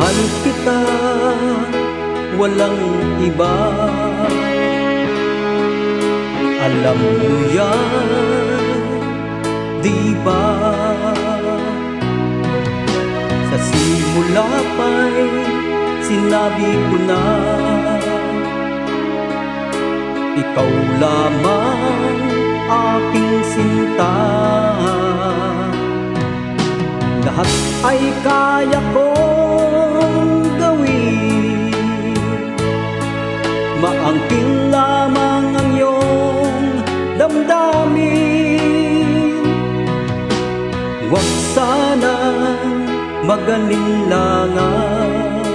Mahal kita, walang iba. Alam mo yan, di ba? Sa simula pa'y sinabi ko na ikaw lamang aking sinta. Lahat ay kaya kong gawin, maangkin lamang ang iyong damdamin. Huwag sanang mag-alinlangan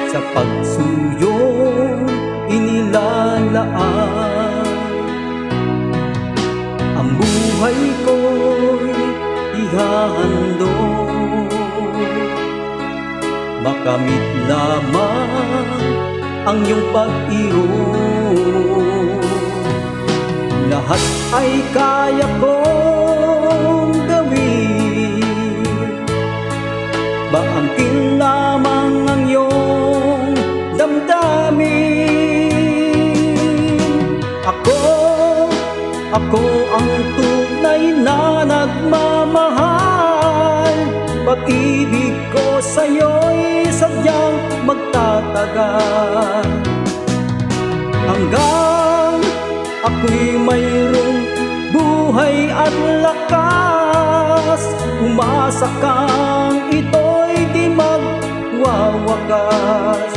sa pagsuyong inilalaan. Ang buhay ko'y ihahandog, makamit lamang ang iyong pag-ibig. Lahat ay kaya kong gawin, maangkin lamang ang iyong damdamin. Ako ang tunay na nagmamahal. Pag-ibig ko sa'yo'y sadyang magtatagal, hanggang ako'y mayroong buhay at lakas. Umasa kang ito'y di magwawakas.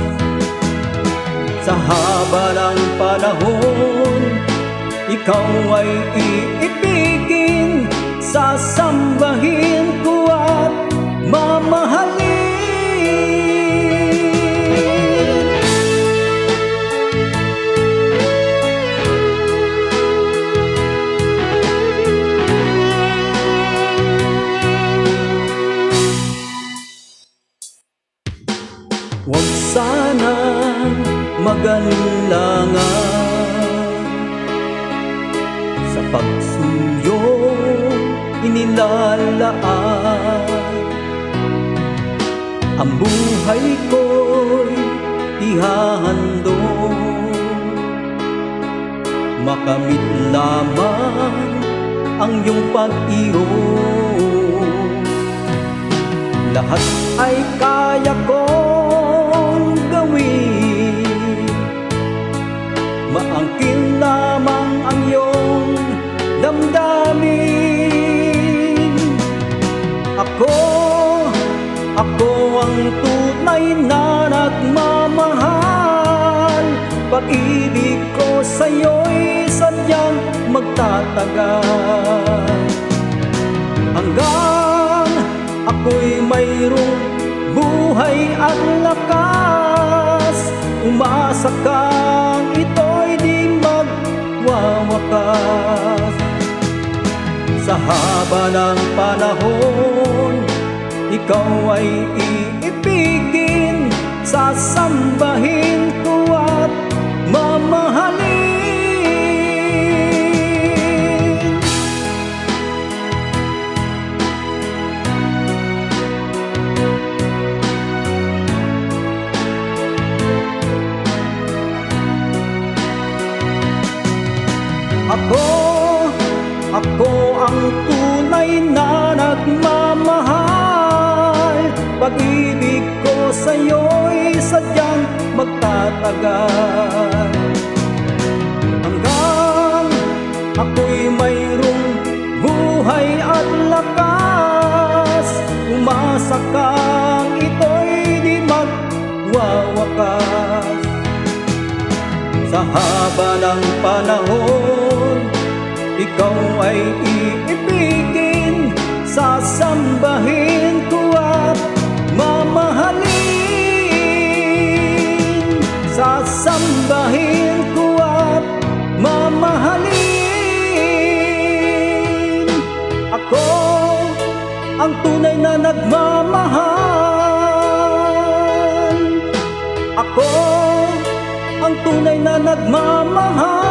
Sa haba ng panahon, ikaw ay iibigin, sasambahin ko at mamahalin. Huwag sanang mag-alinlangan sa pagsuyong inilalaan. Ang buhay ko'y ihahandog, makamit lamang ang iyong pag-ibig. Lahat ay kaya kong gawin, maangkin lamang ang iyong damdamin. Ako ang tunay na nagmamahal. Pag-ibig ko sa'yo'y sadyang magtatagal, hanggang ako'y mayroong buhay at lakas. Umasa kang ito'y di magwawakas. Sa haba ng panahon, ikaw ay iibigin, sasambahin ko at mamahalin. Ako ang tunay na nagmamahal. Pag-ibig ko sa'yo'y sadyang magtatagal, hanggang ako'y mayroong buhay at lakas. Umasa kang ito'y di magwawakas. Sa haba ng panahon, ikaw ay iibigin, sasambahin ko at mamahalin. Sasambahin ko at mamahalin. Ako ang tunay na nagmamahal. Ako ang tunay na nagmamahal.